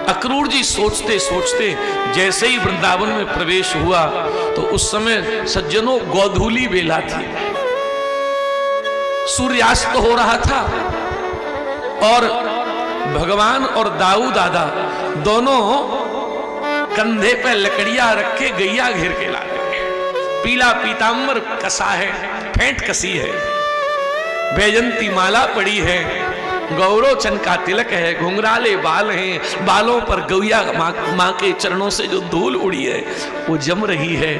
अक्रूर जी सोचते सोचते जैसे ही वृंदावन में प्रवेश हुआ तो उस समय सज्जनों गोधूली बेला थी, सूर्यास्त हो रहा था और भगवान और दाऊ दादा दोनों कंधे पे लकड़ियां रख के गैया घेर के ला रहे, पीला पीतांबर कसा है, फेंट कसी है, बैजंती माला पड़ी है, गौरव चन का तिलक है, घुंघराले बाल हैं, बालों पर गैया माँ के चरणों से जो धूल उड़ी है वो जम रही है।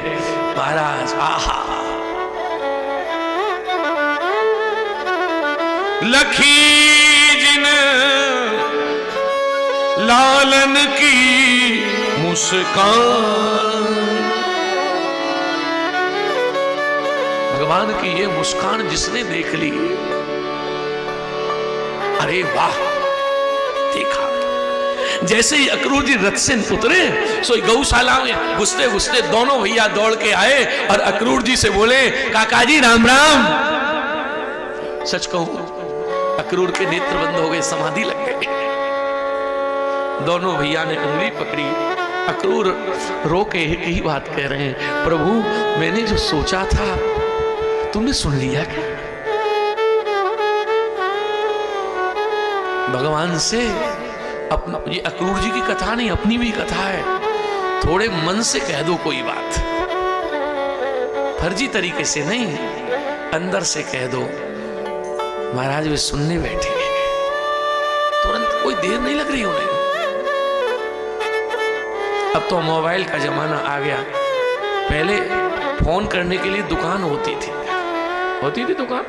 महाराज आहा, लखी जिन लालन की मुस्कान, भगवान की ये मुस्कान जिसने देख ली, अरे वाह, देखा। जैसे ही अक्रूर जी रथ से उतरे सो गौशाला में घुसते घुसते दोनों भैया दौड़ के आए और अक्रूर जी से बोले, काका जी राम राम। सच कहूं अक्रूर के नेत्र बंद हो गए, समाधि लग गए। दोनों भैया ने उंगली पकड़ी। अक्रूर रो के एक ही बात कह रहे हैं, प्रभु मैंने जो सोचा था तुमने सुन लिया क्या? भगवान से अपना, ये अक्रूर जी की कथा नहीं अपनी भी कथा है, थोड़े मन से कह दो कोई बात, फर्जी तरीके से नहीं, अंदर से कह दो। महाराज वे सुनने बैठे, तुरंत, कोई देर नहीं लग रही उन्हें। अब तो मोबाइल का जमाना आ गया, पहले फोन करने के लिए दुकान होती थी दुकान।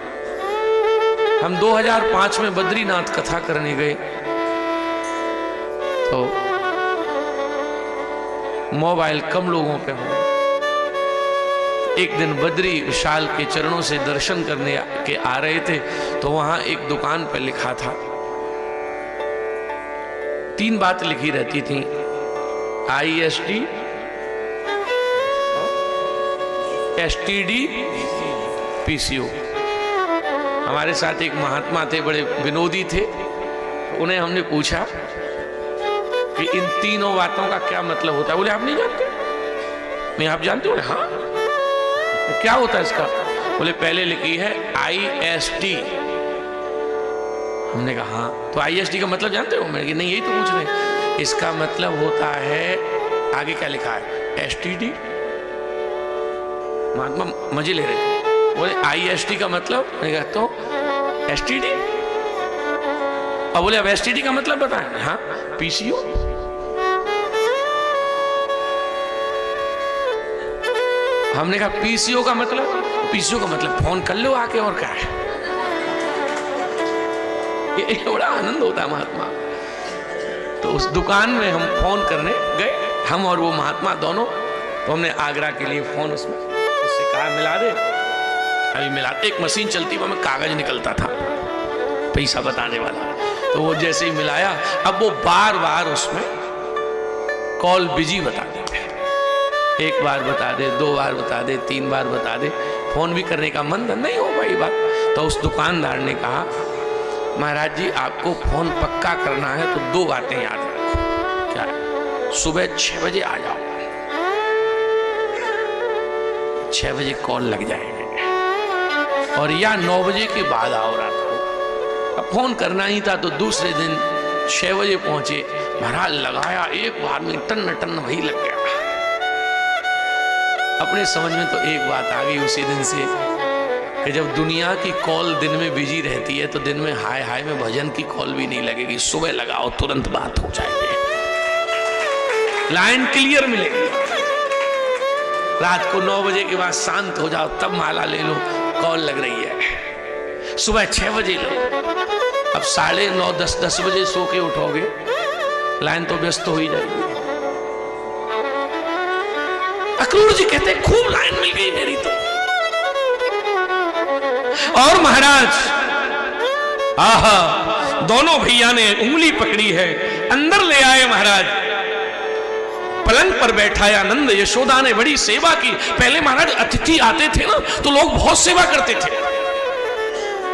हम 2005 में बद्रीनाथ कथा करने गए तो मोबाइल कम लोगों पे हो। एक दिन बद्री विशाल के चरणों से दर्शन करने के आ रहे थे तो वहां एक दुकान पर लिखा था, 3 बात लिखी रहती थी, IST, STD, PCO। हमारे साथ एक महात्मा थे, बड़े विनोदी थे, उन्हें हमने पूछा कि इन तीनों बातों का क्या मतलब होता है? बोले आप नहीं जानते? नहीं आप जानते हो? हाँ, क्या होता है इसका? बोले पहले लिखी है IST। हमने कहा हाँ, तो IST का मतलब जानते हो? मैंने कहा नहीं, यही तो पूछ रहे हैं। इसका मतलब होता है, आगे क्या लिखा है, STD। महात्मा मजे ले रहे थे, बोले IST का मतलब, मैंने कहा तो STD। अब बोले अब STD का मतलब बताएं। हाँ, PCO। हमने कहा PCO का मतलब, PCO का मतलब फोन कर लो आके, और क्या है। ये बड़ा आनंद होता है महात्मा। तो उस दुकान में हम फोन करने गए, हम और वो महात्मा दोनों। तो हमने आगरा के लिए फोन उससे कहा मिला दे, अभी मिला। एक मशीन चलती वहां में कागज निकलता था पैसा बताने वाला, तो वो जैसे ही मिलाया, अब वो बार बार उसमें कॉल बिजी बता देते, 1 बार बता दे, 2 बार बता दे, 3 बार बता दे, फोन भी करने का मन नहीं हो पाई बात। तो उस दुकानदार ने कहा, महाराज जी आपको फोन पक्का करना है तो 2 बातें याद रखो। क्या? सुबह 6 बजे आ जाओ, 6 बजे कॉल लग जाएगा, और या 9 बजे के बाद आओ रात को। अब फोन करना ही था तो दूसरे दिन 6 बजे पहुंचे, महाराज लगाया, एक बार में टन टन वही लग गया। अपने समझ में तो एक बात आ गई उसी दिन से कि जब दुनिया की कॉल दिन में बिजी रहती है तो दिन में हाय हाय में भजन की कॉल भी नहीं लगेगी। सुबह लगाओ, तुरंत बात हो जाएगी, लाइन क्लियर मिलेगी। रात को 9 बजे के बाद शांत हो जाओ, तब माला ले लो, कॉल लग रही है। सुबह 6 बजे लो, अब 9:30, 10 बजे सो के उठोगे, लाइन तो व्यस्त हो ही जाएगी। अक्रूर जी कहते खूब लाइन मिल गई मेरी तो। और महाराज आहा, दोनों भैया ने उंगली पकड़ी है, अंदर ले आए महाराज, पलंग पर बैठाया। नंद यशोदा ने बड़ी सेवा की। पहले महाराज अतिथि आते थे ना तो लोग बहुत सेवा करते थे,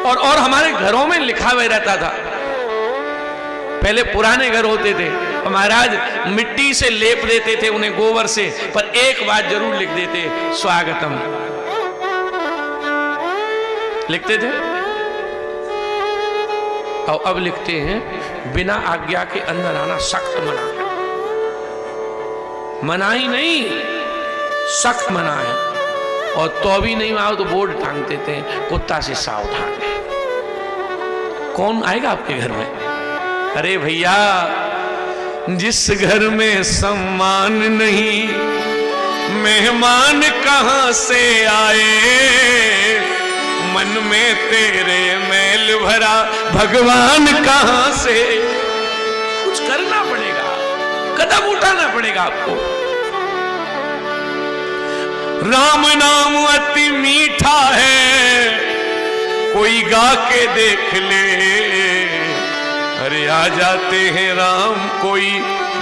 और हमारे घरों में लिखा हुआ रहता था। पहले पुराने घर होते थे महाराज मिट्टी से लेप देते थे उन्हें, गोबर से, पर एक बात जरूर लिख देते, स्वागतम लिखते थे। और अब लिखते हैं बिना आज्ञा के अंदर आना सख्त मना है। मना ही नहीं, सख्त मना है। और तो भी नहीं आओ तो बोर्ड टांग देते हैं, कुत्ता से सावधान है। कौन आएगा आपके घर में? अरे भैया, जिस घर में सम्मान नहीं, मेहमान कहां से आए। मन में तेरे मैल भरा, भगवान कहां से। कुछ करना पड़ेगा, कदम उठाना पड़ेगा आपको। राम नाम अति मीठा है, कोई गा के देख ले। अरे आ जाते हैं राम, कोई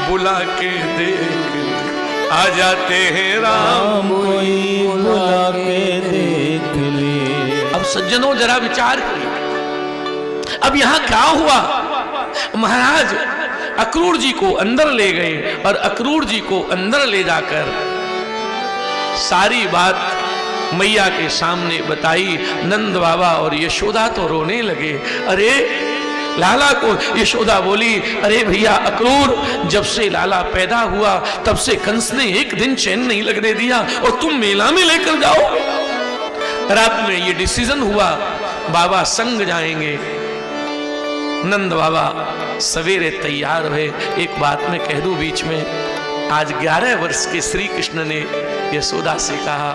बुला के देख ले। आ जाते हैं राम, कोई बुला के देख ले। अब सज्जनों जरा विचार करिए, अब यहां क्या हुआ? महाराज अक्रूर जी को अंदर ले गए और अक्रूर जी को अंदर ले जाकर सारी बात मैया के सामने बताई। नंद बाबा और यशोदा तो रोने लगे। अरे लाला को यशोदा बोली, अरे भैया अक्रूर, जब से लाला पैदा हुआ तब से कंस ने एक दिन चैन नहीं लगने दिया और तुम मेला में लेकर जाओ। रात में ये डिसीजन हुआ, बाबा संग जाएंगे। नंद बाबा सवेरे तैयार हुए। एक बात मैं कह दूं बीच में, आज 11 वर्ष के श्री कृष्ण ने यशोदा से कहा,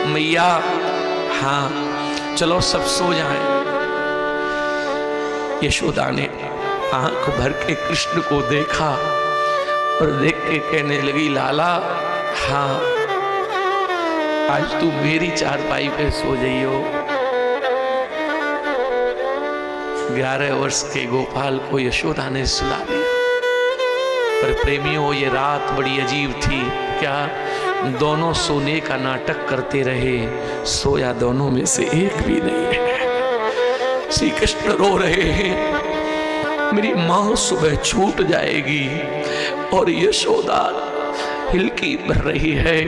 मैया हाँ चलो सब सो जाएं। यशोदा ने आंख भर के कृष्ण को देखा और देख के कहने लगी, लाला हाँ आज तू मेरी चारपाई पे सो जाइयो। 11 वर्ष के गोपाल को यशोदा ने सुला दिया। पर प्रेमियों, ये रात बड़ी अजीब थी। क्या दोनों सोने का नाटक करते रहे, सोया दोनों में से एक भी नहीं है। श्री कृष्ण रो रहे हैं, मेरी मां सुबह छूट जाएगी। और यशोदा हिलकी भर रही है।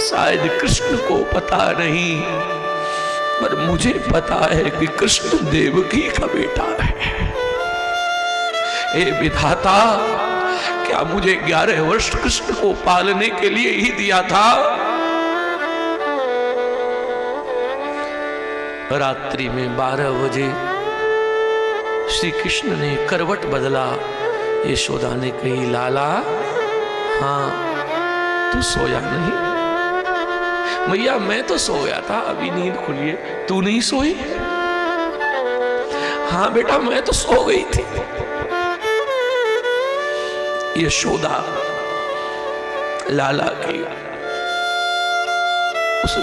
शायद कृष्ण को पता नहीं, पर मुझे पता है कि कृष्ण देवकी का बेटा है। हे विधाता, क्या मुझे 11 वर्ष कृष्ण को पालने के लिए ही दिया था? रात्रि में 12 बजे श्री कृष्ण ने करवट बदला। यशोदा ने कही, लाला हाँ तू सोया नहीं? मैया मैं तो सो गया था, अभी नींद खुली है, तू नहीं सोई? हाँ बेटा मैं तो सो गई थी। यशोदा लाला की उस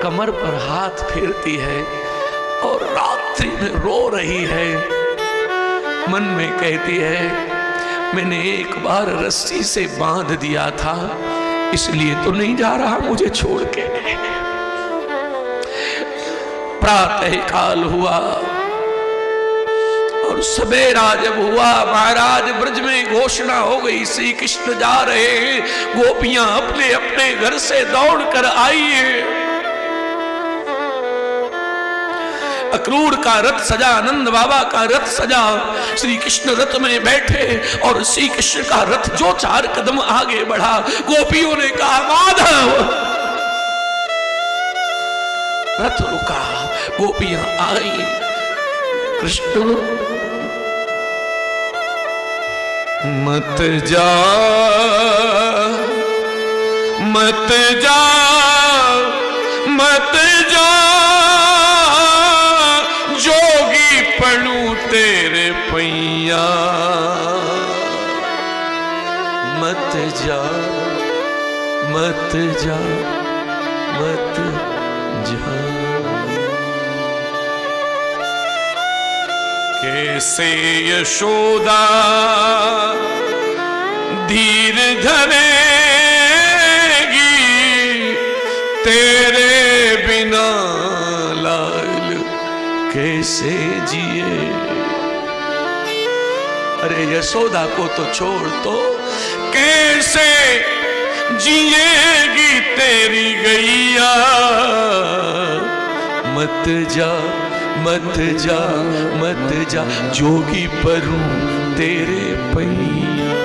कमर पर हाथ फेरती है और रात्रि में रो रही है। मन में कहती है, मैंने एक बार रस्सी से बांध दिया था, इसलिए तो नहीं जा रहा मुझे छोड़ के। प्रातः काल हुआ और सवेरा जब हुआ, महाराज ब्रज में घोषणा हो गई, श्री कृष्ण जा रहे हैं। गोपियां अपने अपने घर से दौड़ कर आई है। अक्रूर का रथ सजा, नंद बाबा का रथ सजा, श्री कृष्ण रथ में बैठे और श्री कृष्ण का रथ जो 4 कदम आगे बढ़ा, गोपियों ने कहा, माधव। रथ रुका, गोपियां आई। कृष्ण मत जा, मत जा, मत जा, जोगी पड़ू तेरे पैया। मत जा, मत जा, मत जा। कैसे यशोदा धीर धरेगी, तेरे बिना लाल कैसे जिए। अरे यशोदा को तो छोड़, तो कैसे जिएगी तेरी गैया। मत जा मत जा मत जा, जोगी परूं तेरे पैया।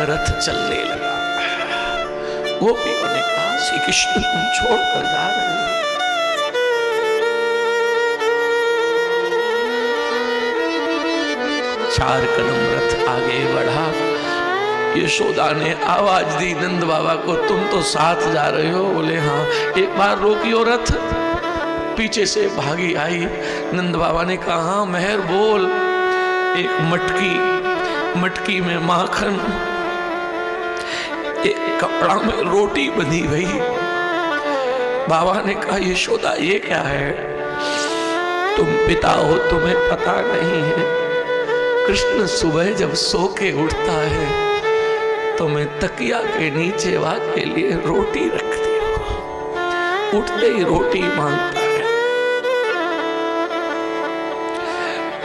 रथ चलने लगा। गोपियों ने कहा श्री कृष्ण तुम छोड़कर जा रहे हो। चार कदम रथ आगे बढ़ा। यशोदा ने आवाज दी नंद बाबा को, तुम तो साथ जा रहे हो? बोले हाँ। एक बार रोकियो रथ। पीछे से भागी आई। नंद बाबा ने कहा हाँ मेहर बोल। एक मटकी में माखन, एक कपड़ा में रोटी बंधी हुई। बाबा ने कहा यशोदा ये क्या है? तुम पिता हो, तुम्हें पता नहीं है। कृष्ण सुबह जब सो के उठता है तो मैं तकिया के नीचे वहां के लिए रोटी रखती हूं। उठते ही रोटी मांगता है,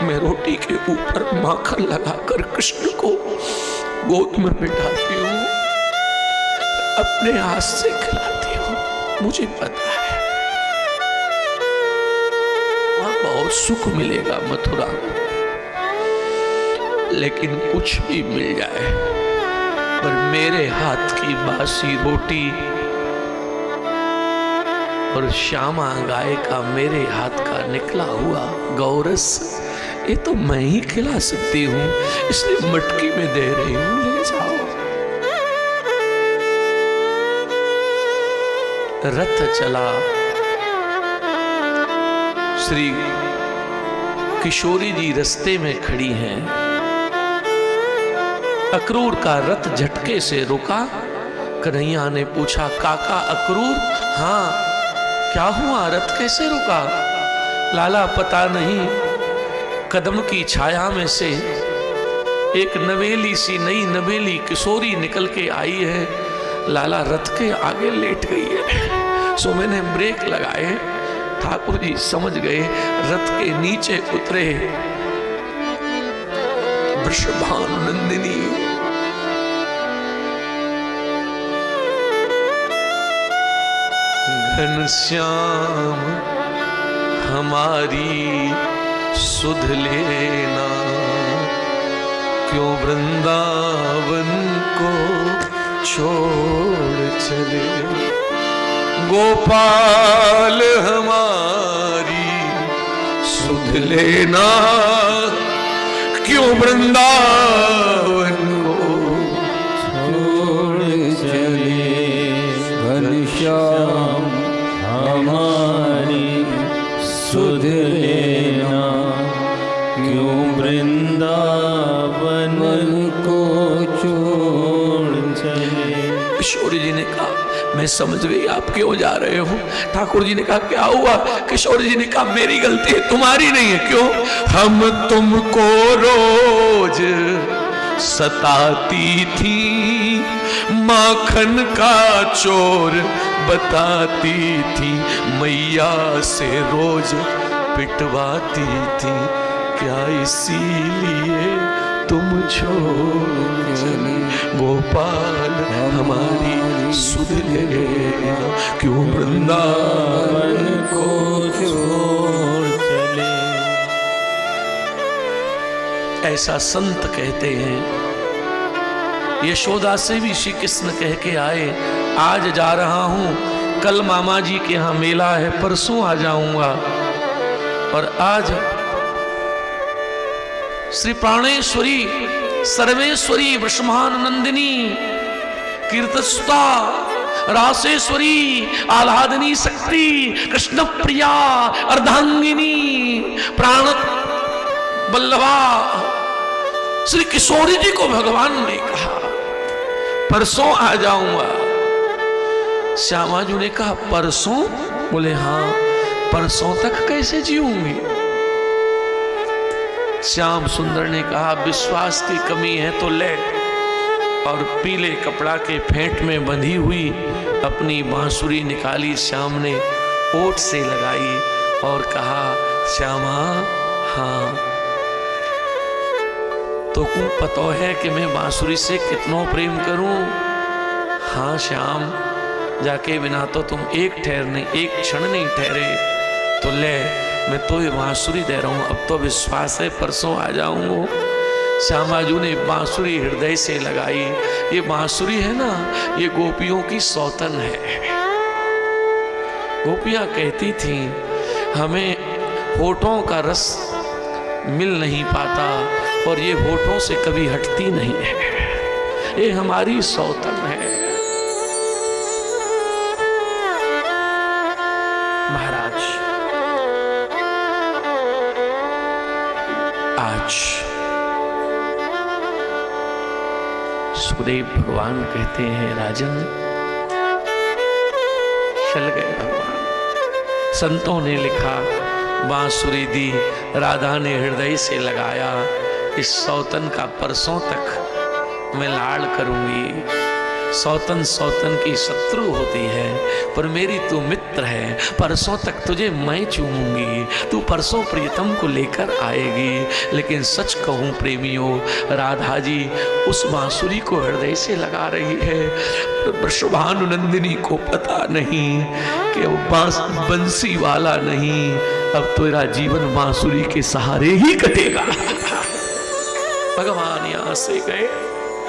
मैं रोटी के ऊपर माखन लगाकर कृष्ण को गोद में बिठाती हूं, अपने हाथ से खिलाती हूं। मुझे पता है वहां बहुत सुख मिलेगा मथुरा में, लेकिन कुछ भी मिल जाए पर मेरे हाथ की बासी रोटी और श्यामा गाय का मेरे हाथ का निकला हुआ गौरस, ये तो मैं ही खिला सकती हूं, इसलिए मटकी में दे रही हूं, ले जाओ। रथ चला। श्री किशोरी जी रास्ते में खड़ी हैं। अक्रूर का रथ झटके से रुका। कन्हैया ने पूछा काका अक्रूर? हाँ। क्या हुआ, रथ कैसे रुका? लाला पता नहीं, कदम की छाया में से एक नवेली सी नई नवेली किशोरी निकल के आई है। लाला रथ के आगे लेट गई है। सो मैंने ब्रेक लगाए। ठाकुर जी समझ गए, रथ के नीचे उतरे वृषभानुनंदिनी। घनश्याम हमारी सुध लेना, क्यों वृंदावन को छोड़ चले। गोपाल हमारी सुध लेना, क्यों वृंदावन को छोड़ चले। घनश्याम हमारी सुध लेना, क्यों वृंदावन को छोड़ चले। किशोरी जी ने कहा मैं समझ गई आप क्यों जा रहे हो। ठाकुर जी ने कहा क्या हुआ? किशोरी जी ने कहा मेरी गलती है, तुम्हारी नहीं है। क्यों? हम तुमको रोज सताती थी, माखन का चोर बताती थी, मैया से रोज पिटवाती थी, क्या इसीलिए तुम छोड़ चले। गोपाल हमारी सुध लेना, क्यों वृंदावन को छोड़ चले। ऐसा संत कहते हैं। यशोदा से भी श्री कृष्ण कह के आए आज जा रहा हूं, कल मामा जी के यहां मेला है, परसों आ जाऊंगा। और आज श्री प्राणेश्वरी सर्वेश्वरी वृषभानुनंदिनी कीर्तसुता रासेश्वरी आह्लादनी शक्ति कृष्ण प्रिया अर्धांगिनी प्राण बल्लभा श्री किशोरी जी को भगवान ने कहा परसों आ जाऊंगा। श्यामा जी ने कहा परसों? बोले हाँ। परसों तक कैसे जीऊंगी? श्याम सुंदर ने कहा विश्वास की कमी है तो ले। और पीले कपड़ा के फेंट में बंधी हुई अपनी बांसुरी निकाली श्याम ने, ओठ से लगाई और कहा श्यामा, हाँ तो को पतो है कि मैं बांसुरी से कितनो प्रेम करूं। हाँ श्याम, जाके बिना तो तुम एक क्षण नहीं ठहरे। तो ले, मैं तो ये बांसुरी दे रहा हूं, अब तो विश्वास है परसों आ जाऊंगा। श्यामाजू ने बांसुरी हृदय से लगाई। ये बांसुरी है ना, ये गोपियों की सौतन है। गोपियां कहती थी हमें होठों का रस मिल नहीं पाता और ये होठों से कभी हटती नहीं है, ये हमारी सौतन है। महाराज, आज सुखदेव भगवान कहते हैं राजन, चल गए भगवान। संतों ने लिखा बांसुरी दी, राधा ने हृदय से लगाया। इस सौतन का परसों तक मैं लाड़ करूंगी। सौतन सौतन की शत्रु होती है, पर मेरी तू मित्र है। परसों तक तुझे मैं चूमूंगी, तू परसों प्रियतम को लेकर आएगी। लेकिन सच कहूं प्रेमियों, राधा जी उस बांसुरी को हृदय से लगा रही है। वृषभानुनंदिनी को पता नहीं कि अब बंसी वाला नहीं, अब तेरा जीवन बांसुरी के सहारे ही कटेगा। भगवान यहां से गए।